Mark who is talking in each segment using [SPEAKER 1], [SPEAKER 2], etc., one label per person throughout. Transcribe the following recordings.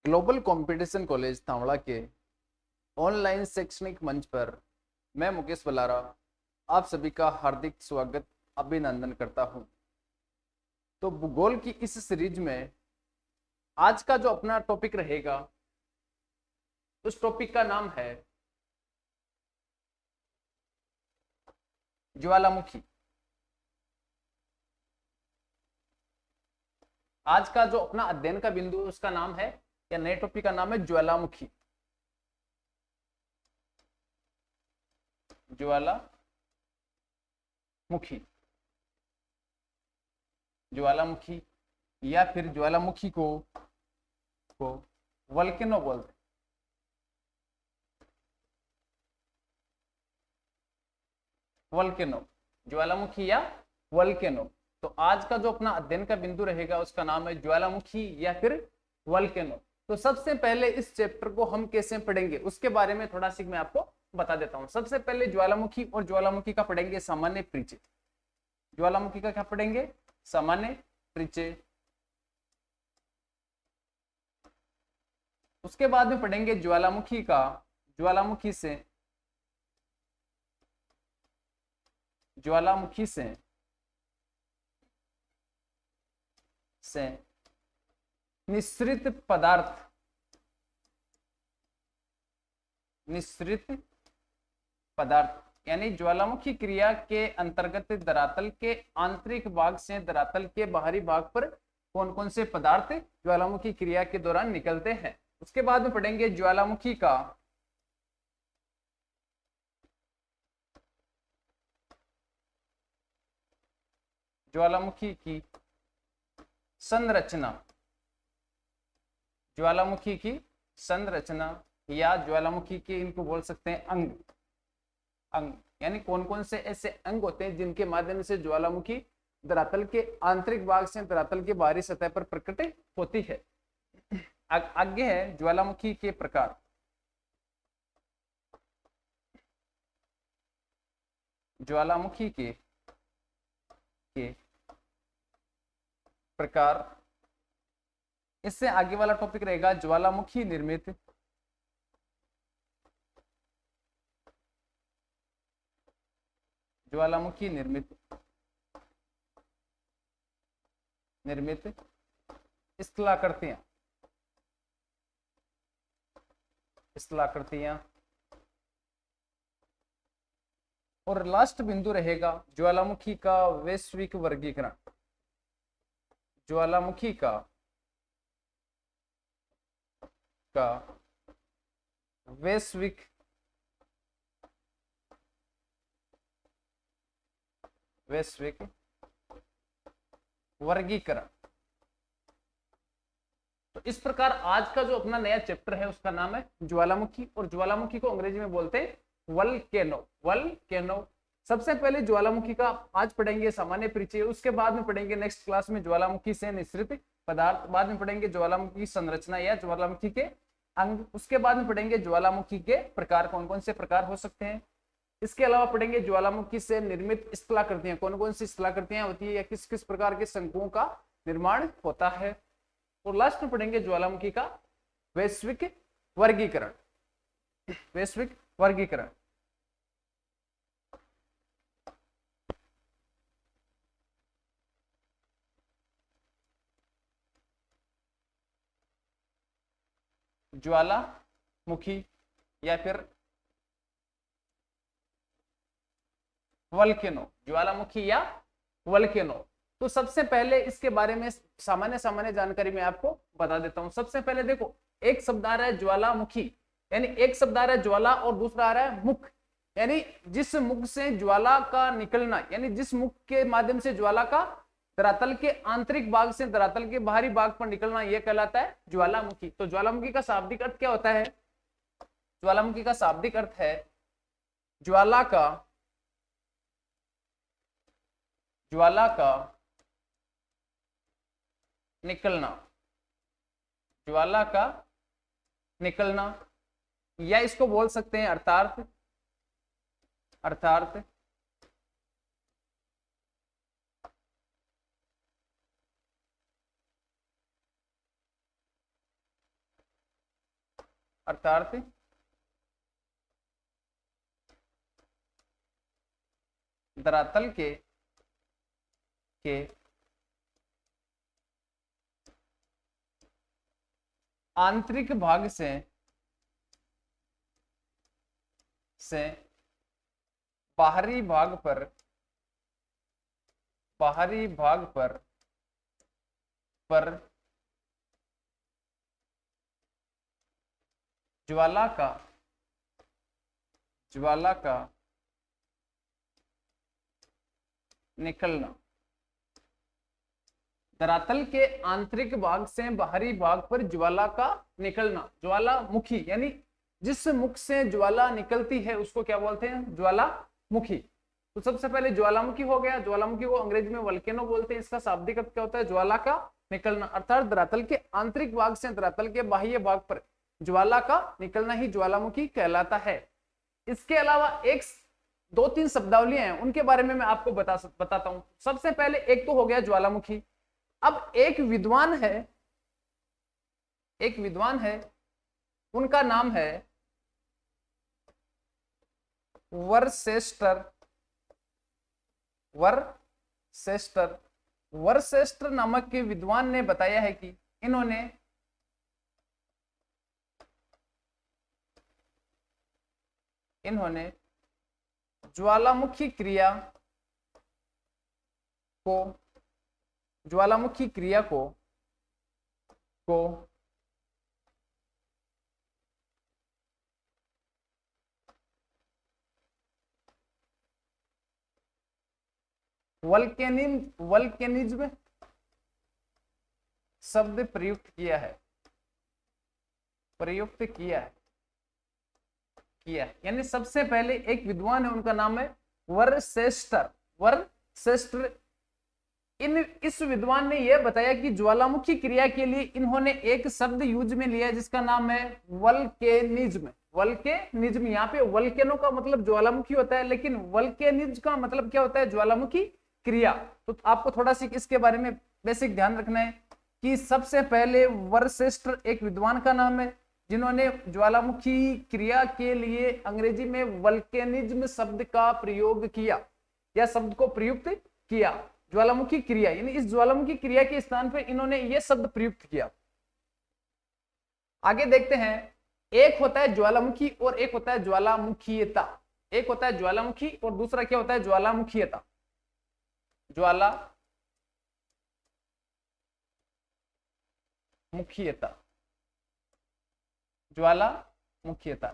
[SPEAKER 1] Global competition college थावड़ा के online शैक्षणिक मंच पर मैं मुकेश बलारा आप सभी का हार्दिक स्वागत अभिनंदन करता हूं। तो भूगोल की इस सीरीज में आज का जो अपना टॉपिक रहेगा उस टॉपिक का नाम है ज्वालामुखी। आज का जो अपना अध्ययन का बिंदु उसका नाम है या नए टॉपिक का नाम है ज्वालामुखी। ज्वालामुखी ज्वालामुखी या फिर ज्वालामुखी को वल्केनो बोलते हैं। वल्केनो, ज्वालामुखी या वल्केनो। तो आज का जो अपना अध्ययन का बिंदु रहेगा उसका नाम है ज्वालामुखी या फिर वल्केनो। तो सबसे पहले इस चैप्टर को हम कैसे पढ़ेंगे उसके बारे में थोड़ा सी मैं आपको बता देता हूं। सबसे पहले ज्वालामुखी और ज्वालामुखी का पढ़ेंगे सामान्य परिचय। ज्वालामुखी का क्या पढ़ेंगे? सामान्य परिचय। उसके बाद में पढ़ेंगे ज्वालामुखी का ज्वालामुखी से निश्रित पदार्थ यानी ज्वालामुखी क्रिया के अंतर्गत धरातल के आंतरिक भाग से धरातल के बाहरी भाग पर कौन कौन से पदार्थ ज्वालामुखी क्रिया के दौरान निकलते हैं। उसके बाद में पढ़ेंगे ज्वालामुखी की संरचना। ज्वालामुखी की संरचना या ज्वालामुखी के इनको बोल सकते हैं अंग यानी कौन कौन से ऐसे अंग होते हैं जिनके माध्यम से ज्वालामुखी धरातल के आंतरिक भाग से धरातल के बाहरी सतह पर प्रकट होती है। आगे है ज्वालामुखी के प्रकार। ज्वालामुखी के प्रकार। इससे आगे वाला टॉपिक रहेगा ज्वालामुखी निर्मित स्थलाकृतियां। और लास्ट बिंदु रहेगा ज्वालामुखी का वैश्विक वर्गीकरण। ज्वालामुखी का वैश्विक वर्गीकरण। तो इस प्रकार आज का जो अपना नया चैप्टर है उसका नाम है ज्वालामुखी और ज्वालामुखी को अंग्रेजी में बोलते हैं वल्केनो। सबसे पहले ज्वालामुखी का आज पढ़ेंगे सामान्य परिचय। उसके बाद में पढ़ेंगे नेक्स्ट क्लास में ज्वालामुखी से निश्रित पदार्थ। बाद में पढ़ेंगे ज्वालामुखी की संरचना या ज्वालामुखी के अंग। उसके बाद में पढ़ेंगे ज्वालामुखी के प्रकार, कौन कौन से प्रकार हो सकते हैं। इसके अलावा पढ़ेंगे ज्वालामुखी से निर्मित स्थलाकृतियां, कौन कौन सी स्थलाकृतियां होती है या किस किस प्रकार के शंकुओं का निर्माण होता है। और लास्ट में पढ़ेंगे ज्वालामुखी का वैश्विक वर्गीकरण। ज्वालामुखी या फिर वल्केनो। ज्वालामुखी या वल्केनो। तो सबसे पहले इसके बारे में सामान्य जानकारी मैं आपको बता देता हूं। सबसे पहले देखो, एक शब्द आ रहा है ज्वालामुखी यानी एक शब्द आ रहा है ज्वाला और दूसरा आ रहा है मुख यानी जिस मुख से ज्वाला का निकलना, यानी जिस मुख के माध्यम से ज्वाला का धरातल के आंतरिक भाग से धरातल के बाहरी भाग पर निकलना, यह कहलाता है ज्वालामुखी। तो ज्वालामुखी का शाब्दिक अर्थ क्या होता है? ज्वालामुखी का शाब्दिक अर्थ है ज्वाला का निकलना। ज्वाला का निकलना या इसको बोल सकते हैं अर्थात अर्थात धरातल के आंतरिक भाग से बाहरी भाग पर ज्वाला का निकलना। धरातल के आंतरिक भाग से बाहरी भाग पर ज्वाला का निकलना, ज्वालामुखी, यानी जिस मुख से ज्वाला निकलती है उसको क्या बोलते हैं? ज्वालामुखी। तो सबसे पहले ज्वालामुखी हो गया। ज्वालामुखी को अंग्रेजी में वल्केनो बोलते हैं। इसका शाब्दिक अर्थ क्या होता है? ज्वाला का निकलना, अर्थात धरातल के आंतरिक भाग से धरातल के बाह्य भाग पर ज्वाला का निकलना ही ज्वालामुखी कहलाता है। इसके अलावा एक 2-3 शब्दावलियां हैं, उनके बारे में मैं आपको बताता हूं। सबसे पहले एक तो हो गया ज्वालामुखी। अब एक विद्वान है, उनका नाम है वर्सेस्टर। वर्सेस्टर नामक के विद्वान ने बताया है कि इन्होंने ज्वालामुखी क्रिया को वल्केनिज्म शब्द प्रयुक्त किया है। यानी सबसे पहले एक विद्वान है, उनका नाम है वर्सेस्टर। इस विद्वान ने यह बताया कि ज्वालामुखी क्रिया के लिए इन्होंने एक शब्द यूज में लिया है जिसका नाम है वल्केनिज्म। यहाँ पे वल्केनो का मतलब ज्वालामुखी होता है, लेकिन वल्केनिज्म का मतलब क्या होता है? ज्वालामुखी क्रिया। तो आपको थोड़ा सी इसके बारे में बेसिक ध्यान रखना है कि सबसे पहले वर्सेस्टर एक विद्वान का नाम है जिन्होंने ज्वालामुखी क्रिया के लिए अंग्रेजी में वल्केनिज्म शब्द का प्रयोग किया या शब्द को प्रयुक्त किया। ज्वालामुखी क्रिया यानी इस ज्वालामुखी क्रिया के स्थान पर इन्होंने यह शब्द प्रयुक्त किया। आगे देखते हैं, एक होता है ज्वालामुखी और एक होता है ज्वालामुखीयता। एक होता है ज्वालामुखी और दूसरा क्या होता है? ज्वालामुखीयता। ज्वालामुखीयता।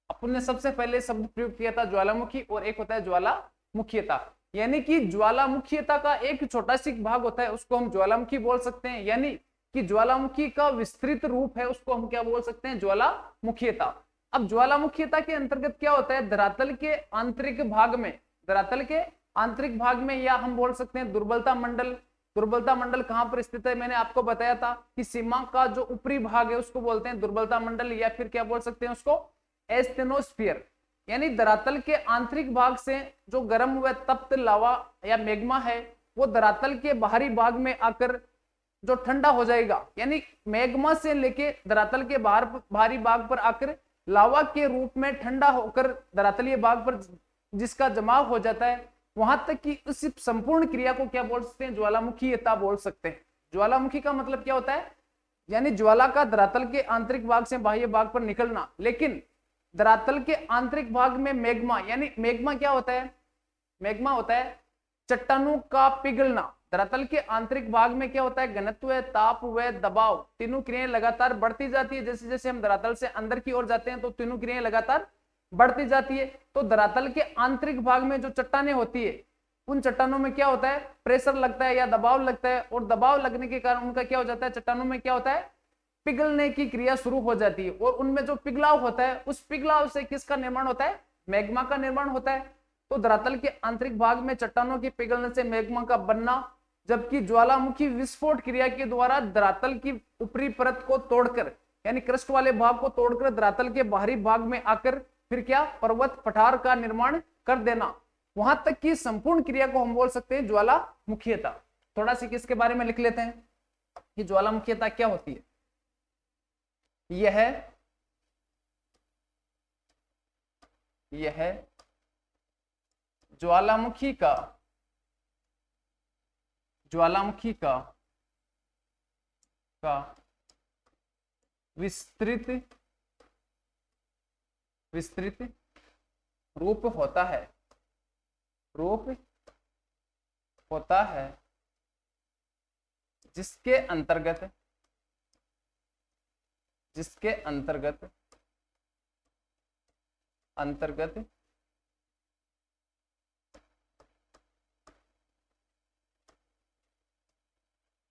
[SPEAKER 1] अपन ने सबसे पहले शब्द प्रयोग किया था ज्वालामुखी, और एक होता है ज्वालामुखीयता। यानी कि ज्वालामुखीयता का एक छोटा सा भाग होता है, उसको हम ज्वालामुखी बोल सकते हैं। यानी कि ज्वालामुखी का विस्तृत रूप है, उसको हम क्या बोल सकते हैं? ज्वालामुखीयता। अब ज्वालामुखीयता के अंतर्गत क्या होता है? धरातल के आंतरिक भाग में या हम बोल सकते हैं दुर्बलता मंडल। दुर्बलता मंडल कहां पर स्थित है? मैंने आपको बताया था कि सीमा का जो ऊपरी भाग है उसको बोलते हैं दुर्बलता मंडल, या फिर क्या बोल सकते हैं उसको? एस्थेनोस्फीयर। यानी धरातल के आंतरिक भाग से जो गर्म व तप्त लावा या मैग्मा है वो धरातल के बाहरी भाग में आकर जो ठंडा हो जाएगा, यानी मैग्मा से लेके धरातल के बाहरी भाग पर आकर लावा के रूप में ठंडा होकर धरातलीय भाग पर जिसका जमाव हो जाता है, वहां तक कि उस संपूर्ण क्रिया को क्या बोल सकते हैं? ज्वालामुखीयता बोल सकते हैं। ज्वालामुखी का मतलब क्या होता है? यानी ज्वाला का धरातल के आंतरिक भाग से बाह्य भाग पर निकलना। लेकिन धरातल के आंतरिक भाग में मैग्मा, यानी मैग्मा क्या होता है? मैग्मा होता है चट्टानों का पिघलना। धरातल के आंतरिक भाग में क्या होता है? घनत्व, ताप व दबाव, तीनों क्रियाएं लगातार बढ़ती जाती है। जैसे जैसे हम धरातल से अंदर की ओर जाते हैं तो तीनों क्रियाएं लगातार बढ़ती जाती है। तो धरातल के आंतरिक भाग में जो चट्टानें होती है उन चट्टानों में क्या होता है? प्रेशर लगता है या दबाव लगता है, और दबाव लगने के कारण उनका क्या हो जाता है? चट्टानों में क्या होता है? पिघलने की क्रिया शुरू हो जाती है, और उनमें जो पिघलाव होता है उस पिघलाव से किसका निर्माण होता है? मैग्मा का निर्माण होता है। तो धरातल के आंतरिक भाग में चट्टानों के पिघलने से मैग्मा का बनना, जबकि ज्वालामुखी विस्फोट क्रिया के द्वारा धरातल की ऊपरी परत को तोड़कर, यानी क्रस्ट वाले भाग को तोड़कर धरातल के बाहरी भाग में आकर फिर क्या? पर्वत पठार का निर्माण कर देना। वहां तक की संपूर्ण क्रिया को हम बोल सकते हैं ज्वालामुखीयता। थोड़ा सी किसके बारे में लिख लेते हैं कि ज्वालामुखीयता क्या होती है। यह यह ज्वालामुखी का का विस्तृत रूप होता है जिसके अंतर्गत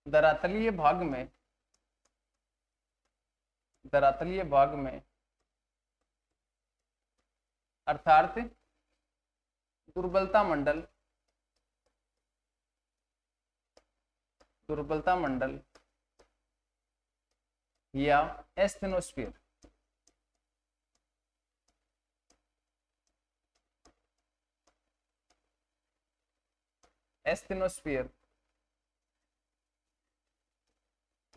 [SPEAKER 1] धरातलीय भाग में अर्थात दुर्बलता मंडल या एस्थेनोस्फीयर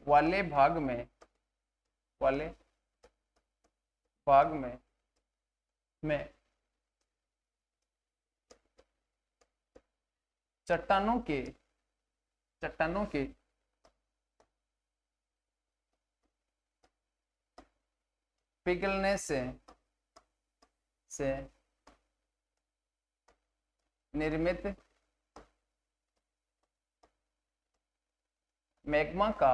[SPEAKER 1] वाले भाग में चट्टानों के पिघलने से निर्मित मैग्मा का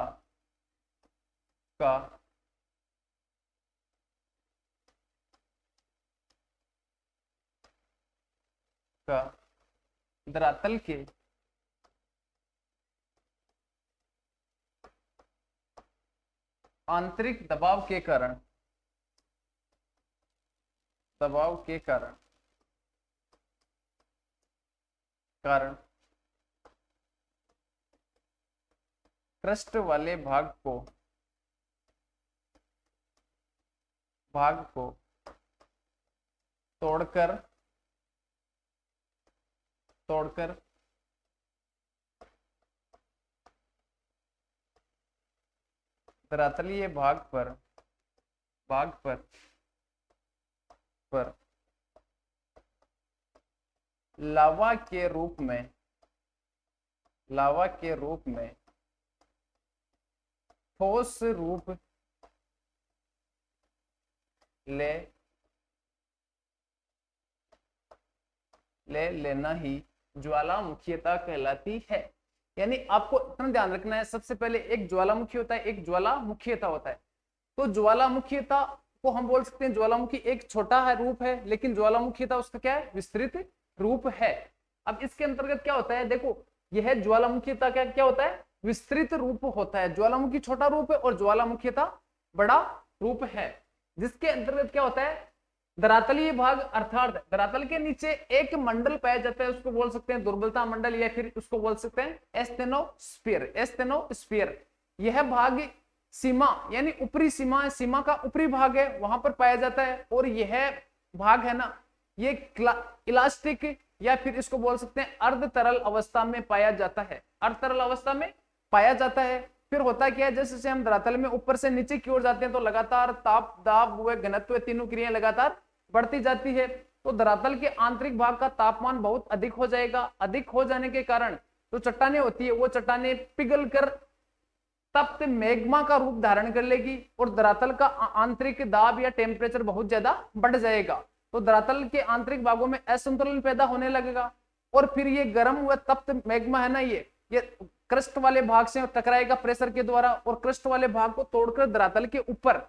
[SPEAKER 1] धरातल के आंतरिक दबाव के कारण क्रस्ट वाले भाग को तोड़कर धरातलीय भाग पर लावा के रूप में ठोस रूप लेना ही ज्वालामुखीयता कहलाती है। यानी आपको इतना ध्यान रखना है, सबसे पहले एक ज्वालामुखी होता है, एक ज्वालामुखीयता होता है। तो ज्वालामुखीयता को हम बोल सकते हैं ज्वालामुखी एक छोटा है रूप है, लेकिन ज्वालामुखीयता उसका क्या है, विस्तृत रूप है। अब इसके अंतर्गत क्या होता है, देखो यह ज्वालामुखीयता क्या होता है, विस्तृत रूप होता है। ज्वालामुखी छोटा रूप है और ज्वालामुखीयता बड़ा रूप है, जिसके अंतर्गत क्या होता है, धरातलीय भाग अर्थात धरातल के नीचे एक मंडल पाया जाता है, उसको बोल सकते हैं दुर्बलता मंडल या फिर उसको बोल सकते हैं एस्थेनोस्फीयर। यह भाग सीमा यानी ऊपरी सीमा का ऊपरी भाग है, वहां पर पाया जाता है। और यह भाग है ना, ये इलास्टिक या फिर इसको बोल सकते हैं अर्ध तरल अवस्था में पाया जाता है, अर्ध तरल अवस्था में पाया जाता है। फिर होता क्या है, जैसे हम धरातल में ऊपर से नीचे की ओर जाते हैं तो लगातार ताप, दाब व घनत्व तीनों क्रियाएं लगातार बढ़ती जाती है। तो धरातल के आंतरिक भाग का तापमान बहुत अधिक हो जाएगा। अधिक हो जाने के कारण जो चट्टानें होती है वो चट्टानें पिघल कर तप्त मैग्मा का रूप धारण कर लेगी और धरातल का आंतरिक दाब या टेम्परेचर बहुत ज्यादा बढ़ जाएगा। तो धरातल के आंतरिक भागों में असंतुलन पैदा होने लगेगा और फिर ये गर्म व तप्त मैग्मा है ना, ये क्रस्ट वाले भाग से टकराएगा प्रेशर के द्वारा और क्रस्ट वाले भाग को तोड़कर धरातल के ऊपर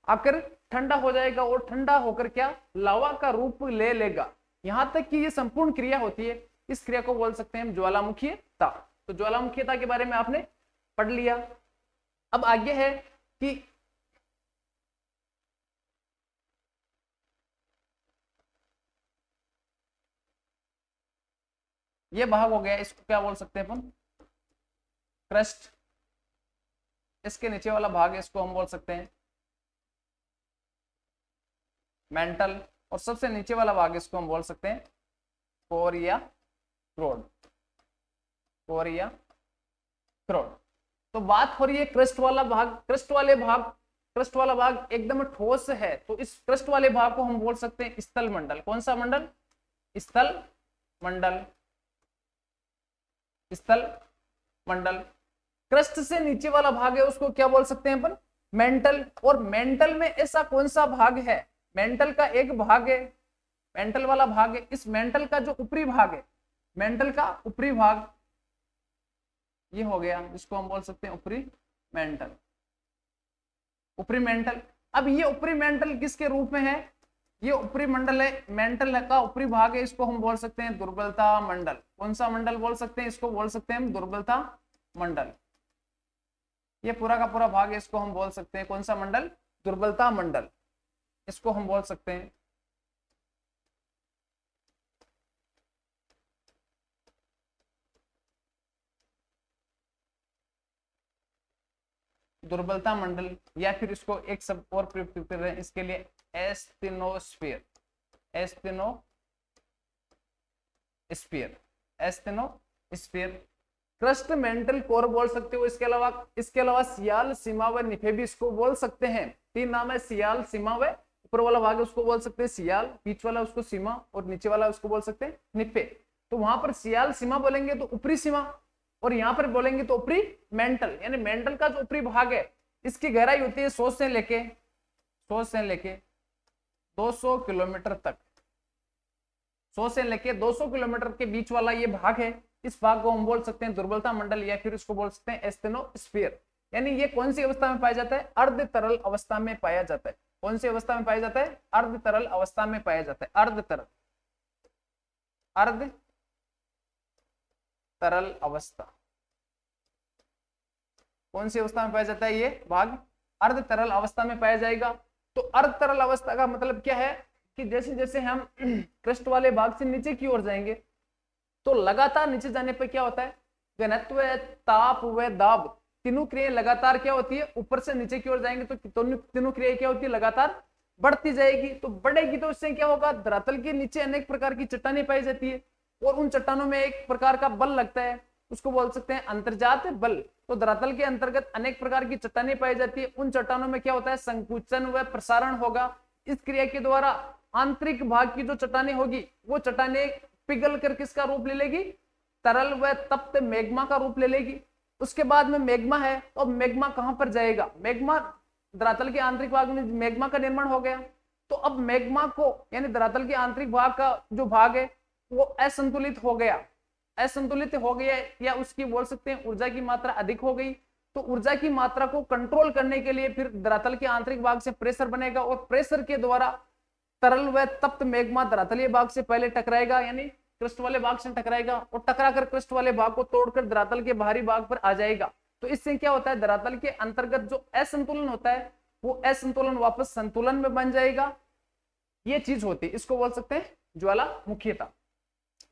[SPEAKER 1] आकर ठंडा हो जाएगा और ठंडा होकर क्या, लावा का रूप ले लेगा। यहां तक कि ये संपूर्ण क्रिया होती है, इस क्रिया को बोल सकते हैं हम ज्वालामुखीयता। तो ज्वालामुखीयता के बारे में आपने पढ़ लिया। अब आगे है कि ये भाग हो गया, इसको क्या बोल सकते हैं अपन, क्रस्ट। इसके नीचे वाला भाग इसको हम बोल सकते हैं मेंटल, और सबसे नीचे वाला भाग इसको हम बोल सकते हैं कोर या क्रोड। कोर या क्रोड। तो बात हो रही है क्रस्ट वाला भाग। क्रस्ट वाले भाग क्रस्ट वाला भाग एकदम ठोस है, तो इस क्रस्ट वाले भाग को हम बोल सकते हैं स्थल मंडल। कौन सा मंडल? स्थल मंडल। स्थल मंडल। क्रस्ट से नीचे वाला भाग है उसको क्या बोल सकते हैं अपन? मेंटल। और मेंटल में ऐसा कौन सा भाग है? मेंटल का एक भाग है, मेंटल वाला भाग है, इस मेंटल का जो ऊपरी भाग है, मेंटल का ऊपरी भाग ये हो गया, जिसको हम बोल सकते हैं ऊपरी मेंटल। ऊपरी मेंटल। अब ये ऊपरी मेंटल किसके रूप में है? ये ऊपरी मंडल है, मेंटल का ऊपरी भाग है, इसको हम बोल सकते हैं दुर्बलता मंडल। कौन सा मंडल बोल सकते हैं? इसको बोल सकते हैं हम दुर्बलता मंडल। ये पूरा का पूरा भाग है, इसको हम बोल सकते हैं कौन सा मंडल? दुर्बलता मंडल। इसको हम बोल सकते हैं दुर्बलता मंडल, या फिर इसको एक सब और प्रयुक्त कर रहे हैं इसके लिए, एस्टेनोस्फीयर। एस्टेनोस्फीयर। एस्टेनोस्फीयर। क्रस्ट मेंटल कोर बोल सकते हो। इसके अलावा सियाल, सीमा व निफे भी इसको बोल सकते हैं। तीन नाम है, सियाल, सीमा व ऊपर वाला भाग है उसको बोल सकते हैं सियाल, बीच वाला उसको सीमा, और नीचे वाला उसको बोल सकते हैं निफे। तो वहां पर सियाल सीमा बोलेंगे तो ऊपरी सीमा, और यहाँ पर बोलेंगे तो ऊपरी मेंटल। यानी मेंटल का जो ऊपरी भाग है इसकी गहराई होती है 100 से लेके 200 किलोमीटर तक। 100 से लेके 200 किलोमीटर के बीच वाला ये भाग है, इस भाग को हम बोल सकते हैं दुर्बलता मंडल, या फिर इसको बोल सकते हैं एस्टेनोस्फीयर। यानी ये कौन सी अवस्था में पाया जाता है? अर्ध तरल अवस्था में पाया जाता है। कौन सी अवस्था में पाया जाता है? अर्ध तरल अवस्था में पाया जाता है। अर्ध तरल अवस्था। कौन सी अवस्था में पाया जाता है? ये भाग अर्ध तरल अवस्था में पाया जाएगा। तो अर्ध तरल अवस्था का मतलब क्या है कि जैसे जैसे हम क्रस्ट वाले भाग से नीचे की ओर जाएंगे तो लगातार नीचे जाने पर क्या होता है? घनत्व, ताप व दाब, तीनों क्रियाएं लगातार क्या होती है? ऊपर से नीचे की ओर जाएंगे तो तीनों क्रियाएं क्या होती है? लगातार बढ़ती जाएगी। तो बढ़ेगी तो इससे क्या होगा? धरातल के नीचे अनेक प्रकार की चट्टानें पाई जाती है, और उन चट्टानों में एक प्रकार का बल लगता है, उसको बोल सकते हैं अंतर्जात बल। तो धरातल के अंतर्गत अनेक प्रकार की चट्टानें पाई जाती है, उन चट्टानों में क्या होता है? संकुचन व प्रसारण होगा। इस क्रिया के द्वारा आंतरिक भाग की जो चट्टानें होगी वो चट्टानें पिघल कर किसका रूप ले लेगी? तरल व तप्त मैग्मा का रूप ले लेगी। उसके बाद में मैग्मा है, तो मैग्मा कहां पर जाएगा? मैग्मा धरातल के आंतरिक भाग में मैग्मा का निर्माण हो गया। तो अब मैग्मा को यानी धरातल के आंतरिक भाग का जो भाग है वो असंतुलित हो गया, या उसकी बोल सकते हैं ऊर्जा की मात्रा अधिक हो गई। तो ऊर्जा की मात्रा को कंट्रोल करने के लिए फिर धरातल के आंतरिक भाग से प्रेशर बनेगा, और प्रेशर के द्वारा तरल व तप्त मैग्मा धरातलीय भाग से पहले टकराएगा, यानी क्रस्ट वाले भाग से टकराएगा, और टकरा कर क्रस्ट वाले भाग को तोड़कर धरातल के बाहरी भाग पर आ जाएगा। तो इससे क्या होता है? धरातल के अंतर्गत जो असंतुलन होता है वो असंतुलन वापस संतुलन में बन जाएगा। ये चीज होती है, इसको बोल सकते हैं ज्वालामुखीता।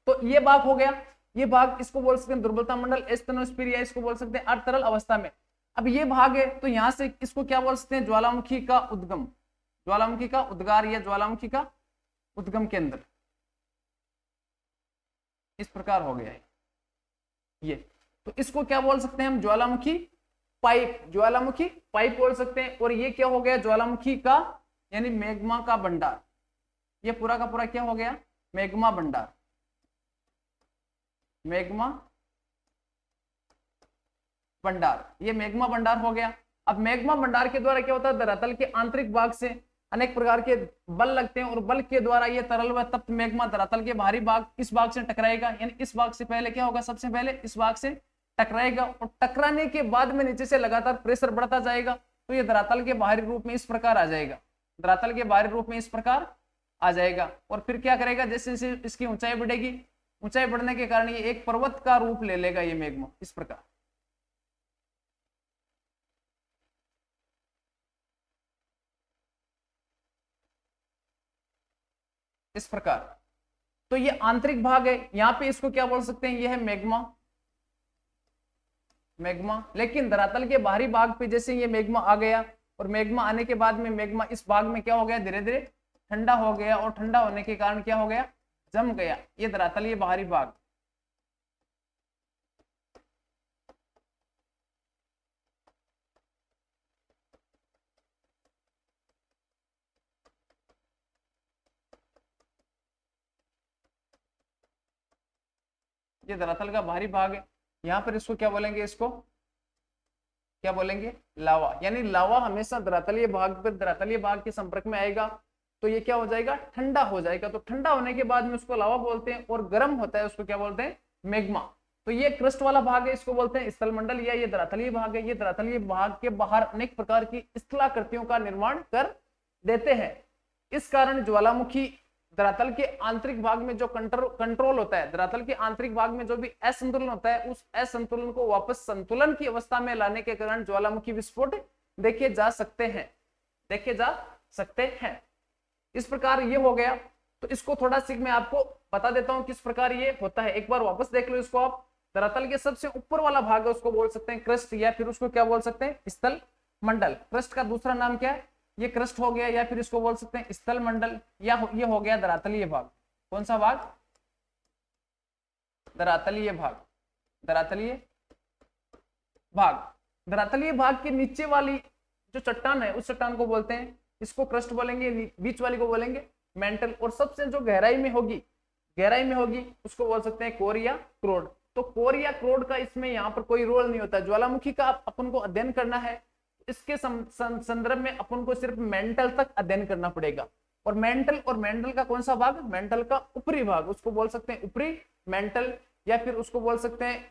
[SPEAKER 1] तो ये भाग हो गया, ये भाग इसको बोल सकते हैं दुर्बलता मंडल, एस्टेनोस्फीयर, या इसको बोल सकते हैं अर्ध तरल अवस्था में। अब ये भाग है तो यहां से इसको क्या बोल सकते हैं? ज्वालामुखी का उद्गम, ज्वालामुखी का उद्गार या ज्वालामुखी का उद्गम केंद्र। इस प्रकार हो गया है ये। तो इसको क्या बोल सकते हैं हम? ज्वालामुखी पाइप, ज्वालामुखी पाइप बोल सकते हैं। और ये क्या हो गया? ज्वालामुखी का यानी मैग्मा का भंडार। ये पूरा का पूरा क्या हो गया? मैग्मा भंडार, मैग्मा भंडार। ये मैग्मा भंडार हो गया। अब मैग्मा भंडार के द्वारा क्या होता है? धरातल के आंतरिक भाग से अनेक प्रकार के बल लगते हैं, और बल के द्वारा ये तरल व तप्त मैग्मा धरातल के बाहरी भाग इस भाग से टकराएगा। यानी इस भाग से पहले क्या होगा? सबसे पहले इस भाग से टकराएगा, और टकराने के बाद में नीचे से लगातार प्रेशर बढ़ता जाएगा। तो ये धरातल के बाहरी रूप में इस प्रकार आ जाएगा, धरातल के बाहरी रूप में इस प्रकार आ जाएगा। और फिर क्या करेगा? जैसे जैसे इसकी ऊंचाई बढ़ेगी, ऊंचाई बढ़ने के कारण ये एक पर्वत का रूप ले लेगा, ये मैग्मा इस प्रकार। इस प्रकार। तो ये आंतरिक भाग है, यहां पे इसको क्या बोल सकते हैं? ये है मैग्मा, मैग्मा। लेकिन धरातल के बाहरी भाग पे जैसे ये मैग्मा आ गया, और मैग्मा आने के बाद में मैग्मा इस भाग में क्या हो गया? धीरे धीरे ठंडा हो गया, और ठंडा होने के कारण क्या हो गया? जम गया ये धरातल, ये बाहरी भाग। ये धरातल का बाहरी भाग है। यहाँ पर इसको क्या बोलेंगे, इसको क्या बोलेंगे, लावा। यानी लावा हमेशा धरातलीय भाग पर धरातलीय भाग के संपर्क में आएगा तो ये क्या हो जाएगा, ठंडा हो जाएगा। तो ठंडा होने के बाद में उसको लावा बोलते हैं, और गर्म होता है उसको क्या बोलते हैं, मैग्मा। तो ये क्रस्ट वाला भाग है, इसको बोलते हैं स्थलमंडल, या ये धरातलीय भाग है। ये धरातलीय भाग के बाहर अनेक प्रकार की स्थलाकृतियों का निर्माण कर देते हैं। इस कारण ज्वालामुखी धरातल के आंतरिक भाग में जो कंट्रोल होता है, धरातल के आंतरिक भाग में जो भी असंतुलन होता है, उस असंतुलन को वापस संतुलन की अवस्था में लाने के कारण ज्वालामुखी विस्फोट देखे जा सकते हैं, देखे जा सकते हैं। इस प्रकार ये हो गया। तो इसको थोड़ा सी मैं आपको बता देता हूं किस प्रकार ये होता है, एक बार वापस देख लो इसको आप। धरातल के सबसे ऊपर वाला भाग है उसको बोल सकते हैं क्रस्ट, या फिर उसको क्या बोल सकते हैं, स्थल मंडल। क्रस्ट का दूसरा नाम क्या है, ये क्रस्ट हो गया, या फिर इसको बोल सकते हैं स्थल मंडल, या ये हो गया धरातलीय भाग। कौन सा भाग, धरातलीय भाग, धरातलीय भाग। धरातलीय भाग के नीचे वाली जो चट्टान है उस चट्टान को बोलते हैं, इसको क्रस्ट बोलेंगे, बीच वाली को बोलेंगे मेंटल, और सबसे जो गहराई में होगी उसको बोल सकते हैं कोर या क्रोड। तो कोर या क्रोड का इसमें यहाँ पर कोई रोल नहीं होता। ज्वालामुखी का अपन को अध्ययन करना है, इसके संदर्भ में अपन को सिर्फ मेंटल तक अध्ययन करना पड़ेगा। और मेंटल का कौन सा भाग, मेंटल का ऊपरी भाग, उसको बोल सकते हैं ऊपरी मेंटल, या फिर उसको बोल सकते हैं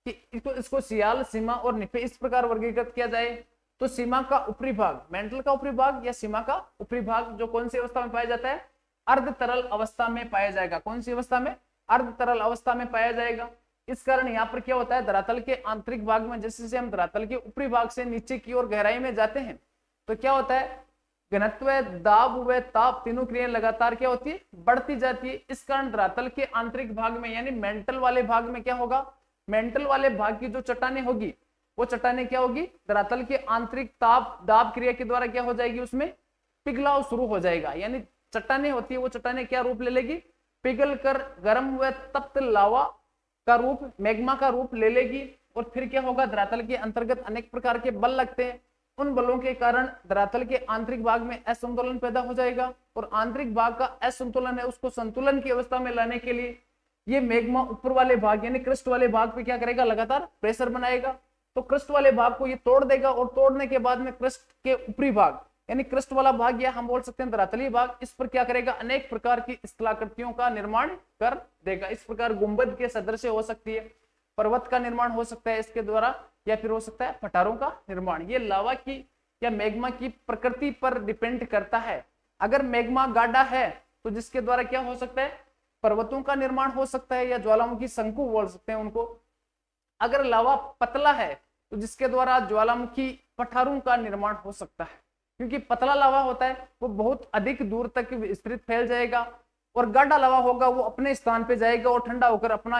[SPEAKER 1] कि इसको सियाल, सीमा और निफे इस प्रकार वर्गीकृत किया जाए। तो सीमा का ऊपरी भाग, मेंटल का ऊपरी भाग या सीमा का ऊपरी भाग, जो कौन सी अवस्था में पाया जाता है, अर्ध तरल अवस्था में पाया जाएगा। कौन सी अवस्था में, अर्ध तरल अवस्था में पाया जाएगा। इस कारण यहाँ पर क्या होता है, धरातल के आंतरिक भाग में जैसे जैसे हम धरातल के ऊपरी भाग से नीचे की ओर गहराई में जाते हैं तो क्या होता है, घनत्व, दाब व ताप तीनों क्रियाएं लगातार क्या होती है, बढ़ती जाती है। इस कारण धरातल के आंतरिक भाग में यानी मेंटल वाले भाग में क्या होगा, मेंटल वाले भाग की जो चट्टानें होगी वो चट्टानें क्या होगी, धरातल के आंतरिक ताप दाब क्रिया के द्वारा क्या हो जाएगी, उसमें पिघलाव शुरू हो जाएगा। यानी चट्टानें होती है वो चट्टानें क्या रूप ले लेगी, पिघल कर गर्म व तप्त लावा का रूप, मैग्मा का रूप ले लेगी। और फिर क्या होगा, धरातल के अंतर्गत अनेक प्रकार के बल लगते हैं, उन बलों के कारण धरातल के आंतरिक भाग में असंतुलन पैदा हो जाएगा। और आंतरिक भाग का असंतुलन है उसको संतुलन की अवस्था में लाने के लिए ये मैग्मा ऊपर वाले भाग यानी क्रस्ट वाले भाग पे क्या करेगा, लगातार प्रेशर बनाएगा। तो क्रस्ट वाले भाग को ये तोड़ देगा, और तोड़ने के बाद में क्रस्ट के ऊपरी भाग यानी क्रस्ट वाला भाग या हम बोल सकते हैं धरातलीय भाग, इस पर क्या करेगा, अनेक प्रकार की स्थलाकृतियों का निर्माण कर देगा। इस प्रकार गुंबद के सदृश हो सकती है, पर्वत का निर्माण हो सकता है इसके द्वारा, या फिर हो सकता है पठारों का निर्माण। ये लावा की या मैग्मा की प्रकृति पर डिपेंड करता है। अगर मैग्मा गाढ़ा है तो जिसके द्वारा क्या हो सकता है, पर्वतों का निर्माण हो सकता है, या ज्वालामुखी शंकु बोल सकते हैं उनको। अगर लावा पतला है तो जिसके द्वारा ज्वालामुखी पठारों का निर्माण हो सकता है, क्योंकि पतला लावा होता है वो बहुत अधिक दूर तक विस्तृत फैल जाएगा, और गाढ़ा लावा होगा वो अपने स्थान पे जाएगा और ठंडा होकर अपना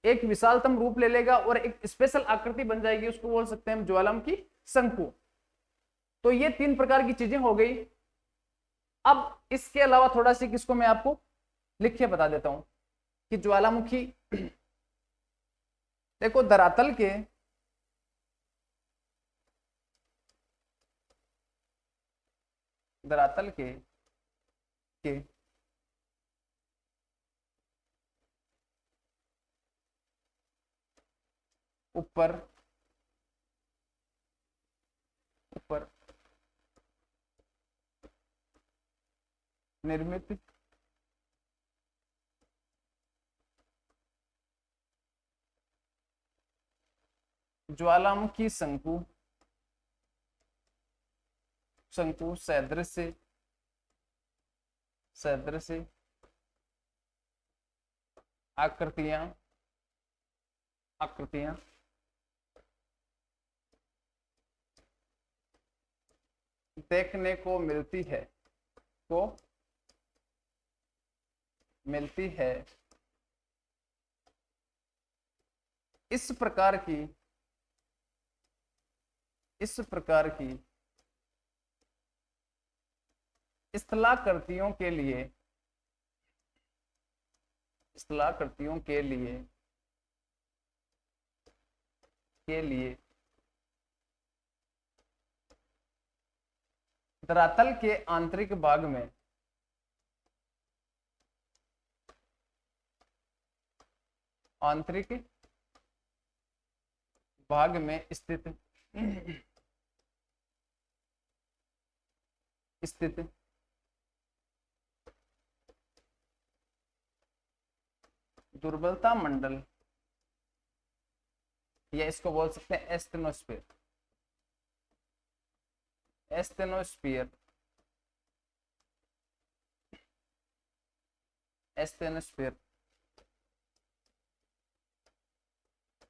[SPEAKER 1] एक विशालतम रूप ले लेगा और एक स्पेशल आकृति बन जाएगी, उसको बोल सकते हैं हम ज्वालामुखी शंकु। तो ये तीन प्रकार की चीजें हो गई। अब इसके अलावा थोड़ा सी किसको मैं आपको लिख के बता देता हूं कि ज्वालामुखी देखो धरातल के ऊपर निर्मित ज्वालामुखी शंकु सदृश आकृतियां देखने को मिलती है। इस प्रकार की स्थलाकृतियों के लिए धरातल के आंतरिक भाग में आंतरिक भाग में स्थित दुर्बलता मंडल, या इसको बोल सकते हैं एस्थेनोस्फीयर। एस्थेनोस्फीयर एस्थेनोस्फीयर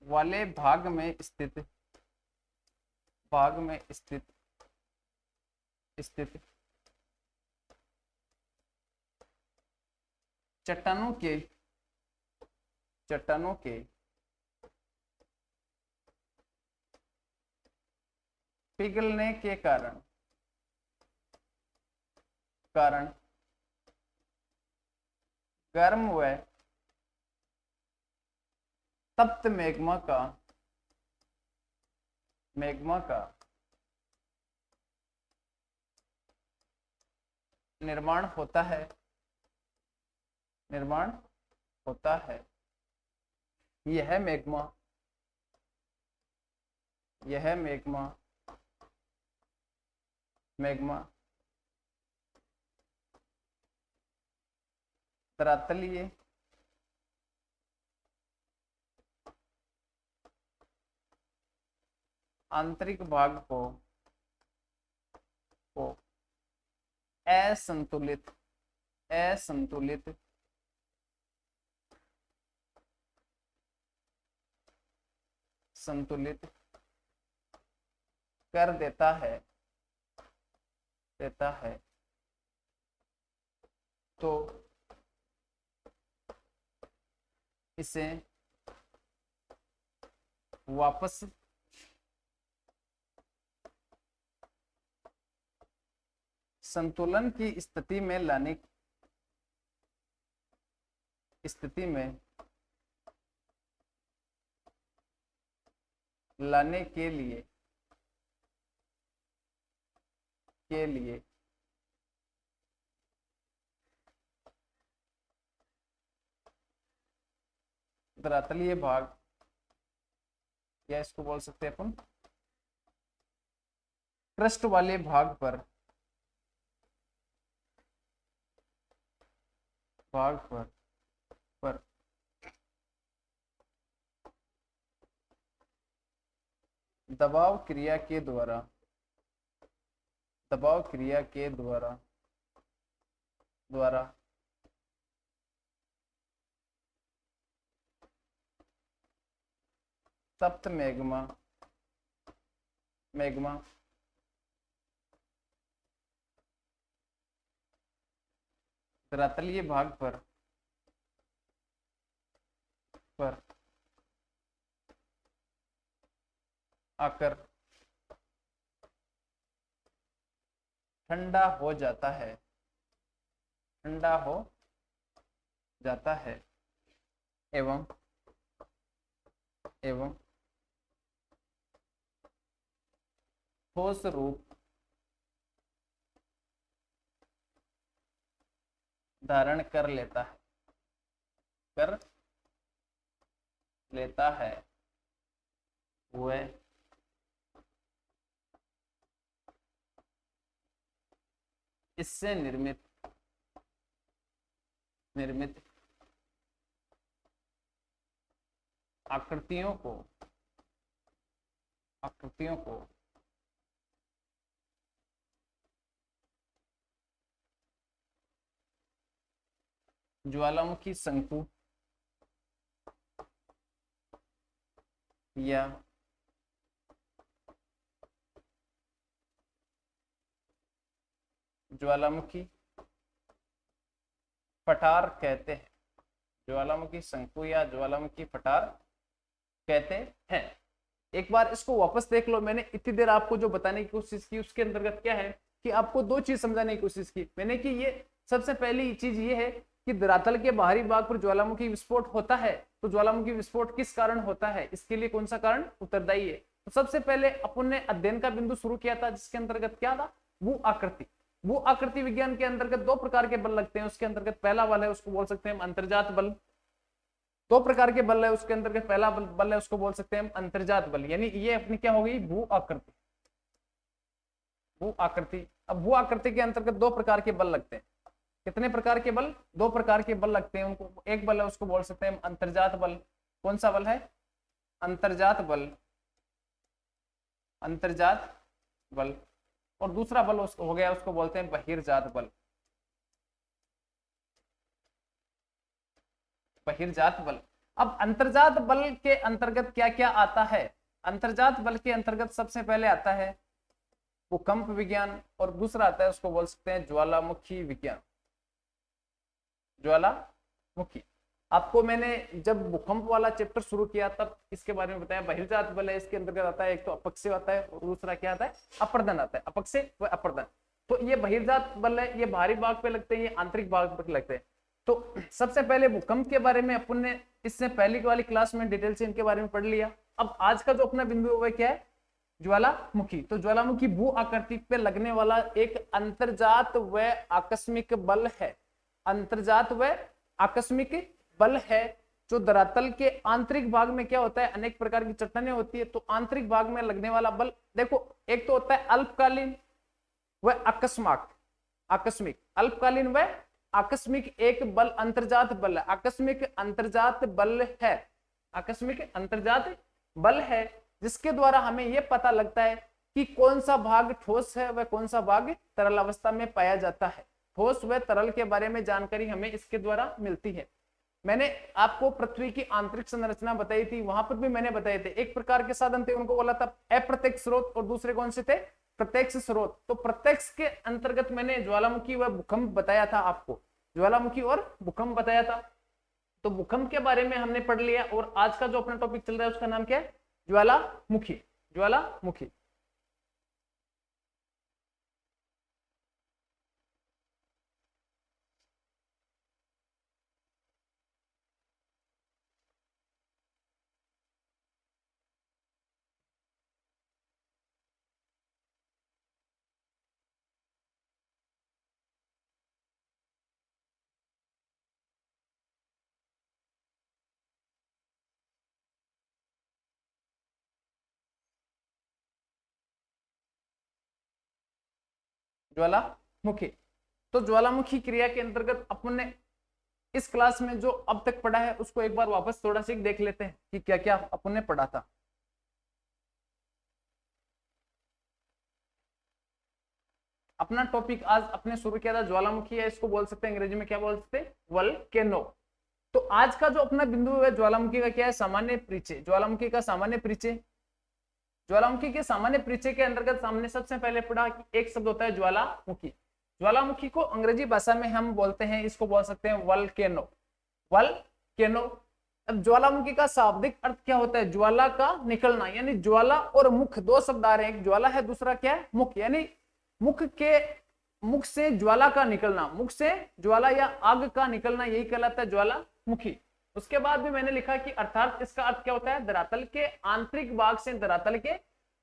[SPEAKER 1] वाले भाग में स्थित चट्टानों के पिघलने के कारण गर्म व तप्त मैग्मा का निर्माण होता है। यह मैग्मा धरातलीय आंतरिक भाग को असंतुलित कर देता है तो इसे वापस संतुलन की स्थिति में लाने के लिए धरातलीय भाग, या इसको बोल सकते हैं अपन क्रस्ट वाले भाग पर दबाव क्रिया के द्वारा तप्त मैग्मा धरातलीय भाग पर आकर ठंडा हो जाता है एवं ठोस रूप धारण कर लेता है वह इससे निर्मित आकृतियों को ज्वालामुखी शंकु या ज्वालामुखी पठार कहते हैं। ज्वालामुखी शंकु या ज्वालामुखी पठार कहते हैं। एक बार इसको वापस देख लो। मैंने इतनी देर आपको जो बताने की कोशिश की उसके अंतर्गत क्या है कि आपको दो चीज समझाने की कोशिश की मैंने कि ये सबसे पहली चीज ये है कि धरातल के बाहरी भाग पर ज्वालामुखी विस्फोट होता है, तो ज्वालामुखी विस्फोट किस कारण होता है, इसके लिए कौन सा कारण उत्तरदायी है। तो सबसे पहले अपन ने अध्ययन का बिंदु शुरू किया था जिसके अंतर्गत क्या था, भू आकृति। भू आकृति विज्ञान के अंतर्गत दो प्रकार के बल लगते हैं। उसके अंतर्गत पहला बल है उसको बोल सकते हैं अंतर्जात बल, दो प्रकार के बल है उसके अंदर के, पहला बल है उसको बोल सकते हैं हम अंतर्जात बल, यानी ये अपनी क्या हो गई भू आकृति, भू आकृति। अब भू आकृति के अंतर्गत दो प्रकार के बल लगते हैं। कितने प्रकार के बल? दो प्रकार के बल लगते हैं उनको। एक बल है उसको बोल सकते हैं हम अंतर्जात बल। कौन सा बल है? अंतर्जात बल, अंतर्जात बल। और दूसरा बल उसको हो गया उसको बोलते हैं बहिर्जात बल, बहिर्जात बल। अब अंतर्जात बल के अंतर्गत क्या क्या आता है? अंतर्जात बल के अंतर्गत सबसे पहले आता है भूकंप विज्ञान, और दूसरा आता है उसको बोल सकते हैं ज्वालामुखी विज्ञान, ज्वालामुखी। आपको मैंने जब भूकंप वाला चैप्टर शुरू किया तब इसके बारे में बताया। बहिर्जात बल है, इसके अंतर्गत आता है एक तो अपक्षय आता है और दूसरा क्या आता है? अपर्दन आता है। अपक्षय व अपर्दन। तो ये बहिर्जात बल है, ये बाहरी भाग पे लगते हैं, ये आंतरिक भाग पे लगते हैं। तो सबसे पहले भूकंप के बारे में अपन ने इससे पहली वाली क्लास में डिटेल से इनके बारे में पढ़ लिया। अब आज का जो अपना बिंदु है क्या है? ज्वालामुखी। तो ज्वालामुखी भू आकृति पे लगने वाला एक अंतर्जात व आकस्मिक बल है, अंतर्जात व आकस्मिक बल है, जो धरातल के आंतरिक भाग में क्या होता है? अनेक प्रकार की चट्टानें होती है, तो आंतरिक भाग में लगने वाला बल देखो, एक तो होता है अल्पकालीन व अकस्मात, आकस्मिक। अल्पकालीन व आकस्मिक एक बल अंतर्जात बल है, आकस्मिक अंतर्जात बल है, आकस्मिक अंतर्जात बल है, जिसके द्वारा हमें यह पता लगता है कि कौन सा भाग ठोस है व कौन सा भाग तरल अवस्था में पाया जाता है। ठोस व तरल के बारे में जानकारी हमें इसके द्वारा मिलती है। मैंने आपको पृथ्वी की आंतरिक संरचना बताई थी, वहां पर भी मैंने बताए थे एक प्रकार के साधन थे, उनको बोला था अप्रत्यक्ष स्रोत, और दूसरे कौन से थे? प्रत्यक्ष स्रोत। तो प्रत्यक्ष के अंतर्गत मैंने ज्वालामुखी व भूकंप बताया था आपको, ज्वालामुखी और भूकंप बताया था। तो भूकंप के बारे में हमने पढ़ लिया, और आज का जो अपना टॉपिक चल रहा है उसका नाम क्या है? ज्वालामुखी, ज्वालामुखी। ज्वालामुखी। तो ज्वालामुखी क्रिया के अंतर्गत अपन ने इस क्लास में जो अब तक पढ़ा है उसको एक बार वापस थोड़ा सा देख लेते हैं कि क्या क्या अपन ने पढ़ा था। अपना टॉपिक आज अपने शुरू किया था ज्वालामुखी है, इसको बोल सकते हैं अंग्रेजी में क्या बोल सकते हैं? वोल्केनो। तो आज का जो अपना बिंदु है ज्वालामुखी का क्या है? सामान्य परिचय। ज्वालामुखी का सामान्य परिचय। ज्वालामुखी के सामान्य परिचय के अंतर्गत सामने सबसे पहले पढ़ा कि एक शब्द होता है ज्वालामुखी। ज्वालामुखी को अंग्रेजी भाषा में हम बोलते हैं, इसको बोल सकते हैं वोल्केनो, वोल्केनो। अब ज्वालामुखी का शाब्दिक अर्थ क्या होता है? ज्वाला का निकलना, यानी ज्वाला और मुख दो शब्द आ रहे हैं, एक ज्वाला है दूसरा क्या है? मुख, यानी मुख से ज्वाला का निकलना, मुख से ज्वाला या आग का निकलना, यही कहलाता है ज्वालामुखी। उसके बाद भी मैंने लिखा कि अर्थात इसका अर्थ क्या होता है? धरातल के आंतरिक भाग से धरातल के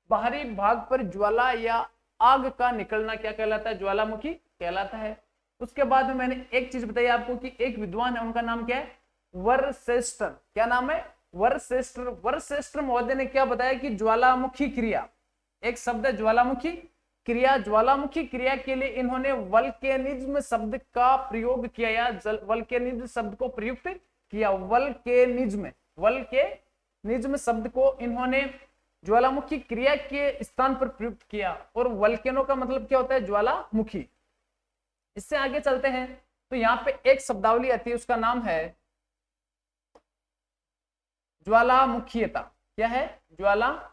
[SPEAKER 1] बाहरी भाग पर ज्वाला या आग का निकलना क्या कहलाता है? ज्वालामुखी कहलाता है। उसके बाद में मैंने एक चीज बताई आपको कि एक विद्वान है, उनका नाम क्या है? वर्सेस्टर। क्या नाम है? वर्सेस्टर। वर्सेस्टर महोदय ने क्या बताया कि ज्वालामुखी क्रिया, एक शब्द है ज्वालामुखी क्रिया, ज्वालामुखी क्रिया के लिए इन्होंने वल्केनिज्म शब्द का प्रयोग किया, या वल्केनिज्म शब्द को प्रयुक्त किया। वल्केनिज्म, वल्केनिज्म शब्द को इन्होंने ज्वालामुखी क्रिया के स्थान पर प्रयुक्त किया। और वल्केनो का मतलब क्या होता है? ज्वालामुखी। इससे आगे चलते हैं तो यहाँ पे एक शब्दावली आती है, उसका नाम है ज्वालामुखीयता। क्या है? ज्वालामुखीयता।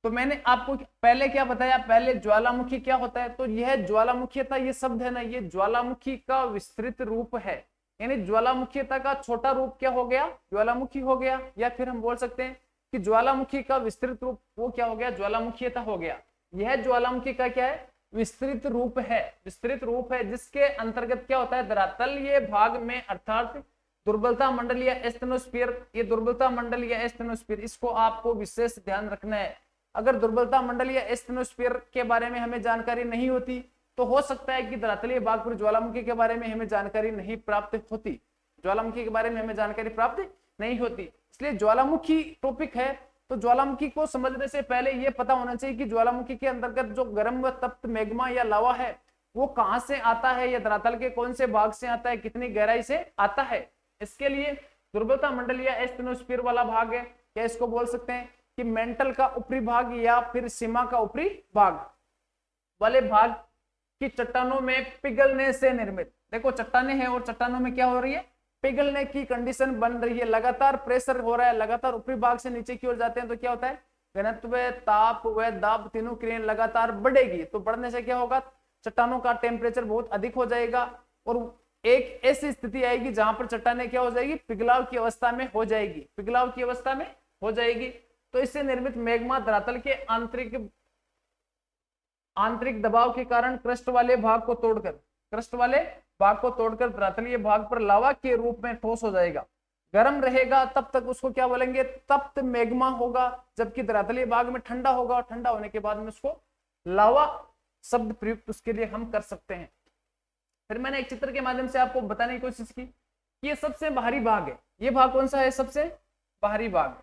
[SPEAKER 1] तो मैंने आपको पहले क्या बताया? पहले ज्वालामुखी क्या होता है? तो यह ज्वालामुखीयता, ये शब्द है ना, ये ज्वालामुखी का विस्तृत रूप है, यानी ज्वालामुखीयता का छोटा रूप क्या हो गया? ज्वालामुखी हो गया। या फिर हम बोल सकते हैं कि ज्वालामुखी का विस्तृत रूप वो क्या हो गया? ज्वालामुखीयता हो गया। यह ज्वालामुखी का क्या है? विस्तृत रूप है, विस्तृत रूप है, जिसके अंतर्गत क्या होता है? धरातलीय भाग में अर्थात दुर्बलता मंडल या एस्थेनोस्फीयर, ये दुर्बलता मंडल या एस्थेनोस्फीयर, इसको आपको विशेष ध्यान रखना है। अगर दुर्बलता मंडल या एस्थेनोस्फीयर के बारे में हमें जानकारी नहीं होती तो हो सकता है कि धरातलीय भाग पर ज्वालामुखी के बारे में हमें जानकारी नहीं प्राप्त होती। ज्वालामुखी के बारे में हमें जानकारी प्राप्त नहीं होती। इसलिए ज्वालामुखी टॉपिक है तो ज्वालामुखी को समझने से पहले यह पता होना चाहिए कि ज्वालामुखी के अंतर्गत जो गर्म व तप्त मैग्मा या लावा है वो कहां से आता है, या धरातल के कौन से भाग से आता है, कितनी गहराई से आता है। इसके लिए दुर्बलता मंडल या एस्टेनोस्फीयर वाला भाग है, क्या इसको बोल सकते हैं कि मेंटल का ऊपरी भाग या फिर सीमा का ऊपरी भाग वाले भाग की चट्टानों में पिघलने से निर्मित, देखो चट्टाने हैं और चट्टानों में क्या हो रही है, पिघलने की कंडीशन बन रही है, लगातार प्रेशर हो रहा है, लगातार ऊपरी भाग से नीचे की ओर जाते हैं तो क्या होता है, घनत्व, ताप व दाब तीनों क्रियाएं लगातार बढ़ेगी। तो बढ़ने से क्या होगा, चट्टानों का टेम्परेचर बहुत अधिक हो जाएगा और एक ऐसी स्थिति आएगी जहां पर चट्टाने क्या हो जाएगी, पिघलाव की अवस्था में हो जाएगी, पिघलाव की अवस्था में हो जाएगी। तो इससे निर्मित मैग्मा धरातल के आंतरिक दबाव के कारण क्रस्ट वाले भाग को तोड़कर धरातलीय भाग पर लावा के रूप में ठोस हो जाएगा। गर्म रहेगा तब तक उसको क्या बोलेंगे, तप्त मैग्मा होगा, जबकि धरातलीय भाग में ठंडा होगा, ठंडा होने के बाद में उसको लावा शब्द प्रयुक्त उसके लिए हम कर सकते हैं। फिर मैंने एक चित्र के माध्यम से आपको बताने की कोशिश की कि ये सबसे बाहरी भाग है, ये भाग कौन सा है, सबसे बाहरी भाग,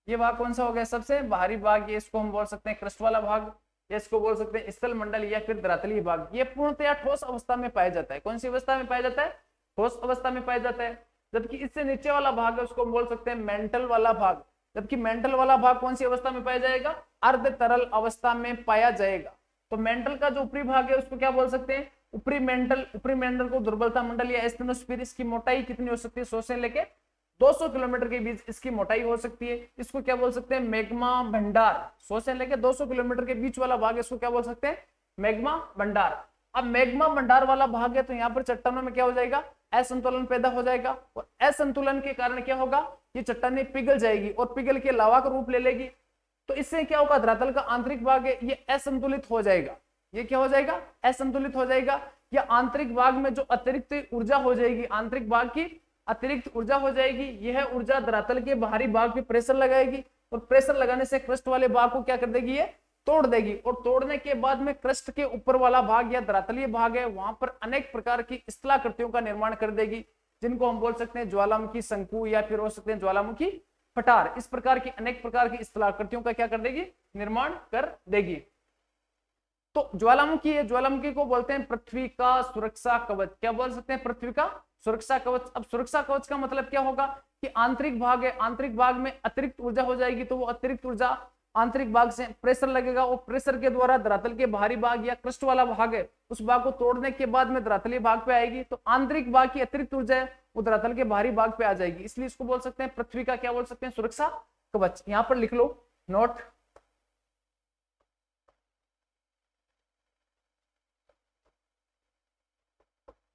[SPEAKER 1] ये भाग कौन सा हो गया, सबसे बाहरी भाग। ये इसको हम बोल सकते हैं क्रस्ट वाला भाग, या इसको बोल सकते हैं स्थल मंडल या फिर धरातलीय भाग। ये पूर्णतया ठोस अवस्था में पाया जाता है। कौन सी अवस्था में पाया जाता है, ठोस अवस्था में पाया जाता है। जबकि इससे नीचे वाला भाग है उसको हम बोल सकते हैं मेंटल वाला भाग, जबकि मेंटल वाला भाग कौन सी अवस्था में पाया जाएगा, अर्ध तरल अवस्था में पाया जाएगा। तो मेंटल का जो ऊपरी भाग है उसको क्या बोल सकते हैं, ऊपरी मेंटल को दुर्बलता मंडल या एस्टेनोस्फीयर। इसकी मोटाई कितनी हो सकती है, 100 से लेके 200 किलोमीटर के बीच इसकी मोटाई हो सकती है। इसको क्या बोल सकते हैं, मैग्मा भंडार। 100 से लेके 200 किलोमीटर के बीच वाला भाग इसको क्या बोल सकते हैं, मैग्मा भंडार। अब मैग्मा भंडार वाला भाग है तो यहाँ पर चट्टानों में क्या हो जाएगा, असंतुलन पैदा हो जाएगा और असंतुलन के कारण क्या होगा, ये चट्टानें पिघल जाएगी और पिघल के लावा का रूप ले लेगी। तो इससे क्या होगा, धरातल का आंतरिक भाग है ये असंतुलित हो जाएगा। ये क्या हो जाएगा, असंतुलित हो जाएगा। या आंतरिक भाग में जो अतिरिक्त ऊर्जा हो जाएगी, आंतरिक भाग की अतिरिक्त ऊर्जा हो जाएगी, यह ऊर्जा धरातल के बाहरी भाग पे प्रेशर लगाएगी और प्रेशर लगाने से क्रस्ट वाले भाग को क्या कर देगी, ये तोड़ देगी। और तोड़ने के बाद में क्रस्ट के ऊपर वाला भाग या धरातलीय भाग है वहां पर अनेक प्रकार की स्थलाकृतियों का निर्माण कर देगी, जिनको हम बोल सकते हैं ज्वालामुखी शंकु या फिर हो सकते हैं ज्वालामुखी पठार। इस प्रकार की अनेक प्रकार की स्थलाकृतियों का क्या कर देगी, निर्माण कर देगी। तो ज्वालामुखी है, ज्वालामुखी को बोलते हैं पृथ्वी का सुरक्षा कवच। क्या बोल सकते हैं, पृथ्वी का सुरक्षा कवच। अब सुरक्षा कवच का मतलब क्या होगा कि आंतरिक भाग है, आंतरिक भाग में अतिरिक्त ऊर्जा हो जाएगी तो वो अतिरिक्त ऊर्जा आंतरिक भाग से प्रेशर लगेगा और प्रेशर के द्वारा धरातल के बाहरी भाग या क्रस्ट वाला भाग है उस भाग को तोड़ने के बाद में धरातलीय भाग पे आएगी। तो आंतरिक भाग की अतिरिक्त ऊर्जा है वो धरातल के बाहरी भाग पे आ जाएगी, इसलिए इसको बोल सकते हैं पृथ्वी का क्या बोल सकते हैं, सुरक्षा कवच। यहां पर लिख लो नोट।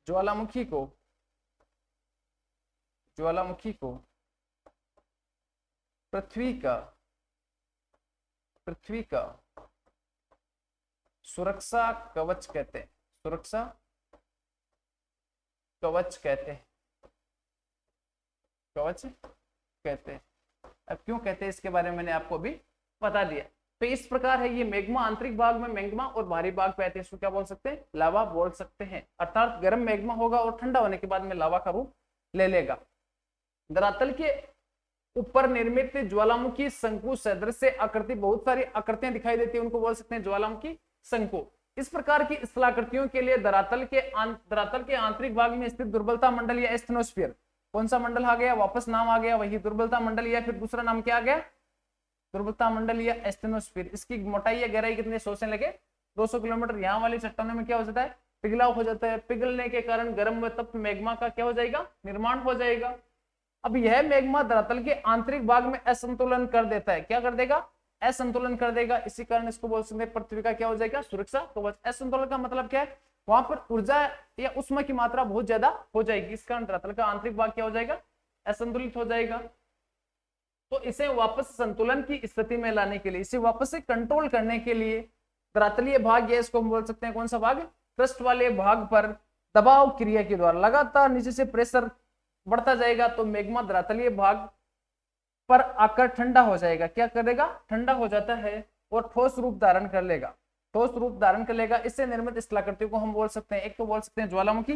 [SPEAKER 1] ज्वालामुखी को पृथ्वी का सुरक्षा कवच कहते हैं, सुरक्षा कवच कहते हैं, कवच कहते हैं। अब क्यों कहते हैं इसके बारे में मैंने आपको अभी बता दिया। तो इस प्रकार है ये मैग्मा, आंतरिक भाग में मैग्मा और बाहरी भाग पे आते हैं, इसको क्या बोल सकते हैं, लावा बोल सकते हैं। अर्थात गर्म मैग्मा होगा और ठंडा होने के बाद में लावा का रूप ले लेगा। धरातल के ऊपर निर्मित ज्वालामुखी शंकु सदृश आकृति, बहुत सारी आकृतियां दिखाई देती है, उनको बोल सकते हैं ज्वालामुखी शंकु। इस प्रकार की स्थलाकृतियों के लिए धरातल के आंतरिक भाग में स्थित दुर्बलता मंडल या एस्टेनोस्फीयर, कौन सा मंडल आ गया, वापस नाम आ गया वही दुर्बलता मंडल, या फिर दूसरा नाम क्या आ गया, दुर्बलता मंडल या एस्टेनोस्फीयर। इसकी मोटाई या गहराई कितनी, 100 से लेके 200 किलोमीटर। यहाँ वाली चट्टानों में क्या हो जाता है, पिघलाव हो जाता है। पिघलने के कारण गर्म व तप्त मैग्मा का क्या हो जाएगा, निर्माण हो जाएगा। अब यह मैग्मा धरातल के आंतरिक भाग में असंतुलन कर देता है, क्या कर देगा, असंतुलन कर देगा। इसी कारण इसको बोल सकते हैं पृथ्वी का क्या हो जाएगा, सुरक्षा कवच। असंतुलन का मतलब क्या है, वहां पर ऊर्जा या उष्मा की मात्रा बहुत ज्यादा हो जाएगी, इस कारण धरातल का आंतरिक भाग क्या हो जाएगा, असंतुलित हो जाएगा। तो इसे वापस संतुलन की स्थिति में लाने के लिए, इसे वापस से कंट्रोल करने के लिए धरातलीय भाग या इसको हम बोल सकते हैं कौन सा भाग, क्रस्ट वाले भाग पर दबाव क्रिया के द्वारा लगातार नीचे से प्रेशर बढ़ता जाएगा तो मैग्मा धरातलीय भाग पर आकर ठंडा हो जाएगा। क्या करेगा, ठंडा हो जाता है और ठोस रूप धारण कर लेगा, ठोस रूप धारण कर लेगा। इससे निर्मित स्थलाकृतियों को हम बोल सकते हैं, एक तो बोल सकते हैं ज्वालामुखी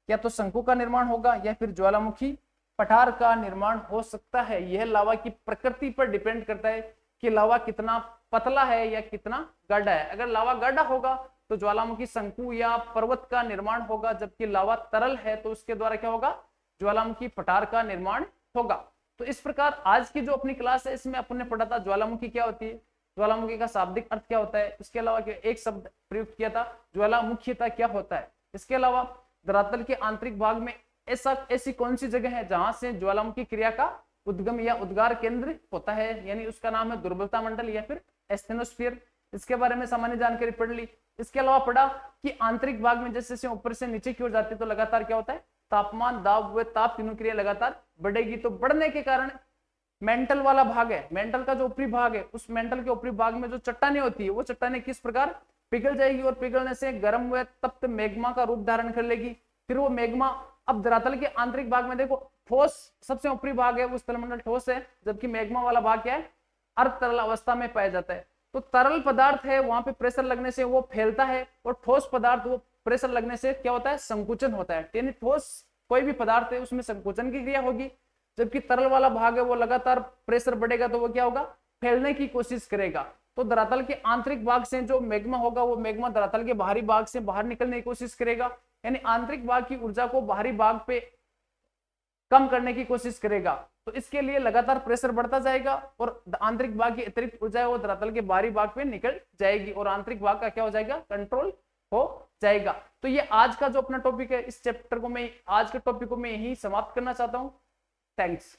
[SPEAKER 1] या तो शंकु का निर्माण होगा या फिर ज्वालामुखी पठार का निर्माण हो सकता है। यह लावा की प्रकृति पर डिपेंड करता है कि लावा कितना पतला है या कितना गाढ़ा है। अगर लावा गाढ़ा होगा तो ज्वालामुखी शंकु या पर्वत का निर्माण होगा, जबकि लावा तरल है तो उसके द्वारा क्या होगा, ज्वालामुखी पठार का निर्माण होगा। तो इस प्रकार आज की जो अपनी क्लास है इसमें अपने पढ़ा था ज्वालामुखी क्या होती है, ज्वालामुखी का शाब्दिक अर्थ क्या होता है, इसके अलावा एक शब्द प्रयुक्त किया था ज्वालामुखीता क्या होता है। इसके अलावा धरातल के आंतरिक भाग में ऐसी कौन सी जगह है जहां से ज्वालामुखी क्रिया का उद्गम या उद्गार केंद्र होता है, यानी उसका नाम है दुर्बलता मंडल या फिर एस्थेनोस्फीयर। इसके बारे में सामान्य जानकारी पढ़ ली। इसके अलावा पढ़ा कि आंतरिक भाग में जैसे ऊपर से नीचे की ओर जाती है तो लगातार क्या होता है, तापमान, दाब व ताप तीनों क्रिया लगातार बढ़ेगी। तो बढ़ने के कारण मेंटल वाला भाग है, मेंटल का जो ऊपरी भाग है, उस मेंटल के ऊपरी भाग में जो चट्टाने होती है वो चट्टाने किस प्रकार पिघल जाएगी और पिघलने से गर्म व तप्त मैग्मा का रूप धारण कर लेगी। फिर वो मैग्मा अब धरातल के आंतरिक भाग में देखो ठोस सबसे ऊपरी भाग है वो स्थलमंडल ठोस है, जबकि मैग्मा वाला भाग क्या है, अर्ध तरल अवस्था में पाया जाता है। तो तरल पदार्थ है वहां पे प्रेशर लगने से वो फैलता है और ठोस पदार्थ वो प्रेशर लगने से क्या होता है, संकुचन होता है। यानी ठोस कोई भी पदार्थ है उसमें संकुचन की क्रिया होगी, जबकि तरल वाला भाग है वो लगातार प्रेशर बढ़ेगा तो वो क्या होगा, फैलने की कोशिश करेगा। तो धरातल के आंतरिक भाग से जो मैग्मा होगा वो मैग्मा धरातल के बाहरी भाग से बाहर निकलने की कोशिश करेगा, यानी आंतरिक भाग की ऊर्जा को बाहरी भाग पे कम करने की कोशिश करेगा। तो इसके लिए लगातार प्रेशर बढ़ता जाएगा और आंतरिक भाग की अतिरिक्त ऊर्जा है वो धरातल के बाहरी भाग पे निकल जाएगी और आंतरिक भाग का क्या हो जाएगा, कंट्रोल हो जाएगा। तो ये आज का जो अपना टॉपिक है, इस चैप्टर को मैं आज के टॉपिक को मैं यही समाप्त करना चाहता हूँ। थैंक्स।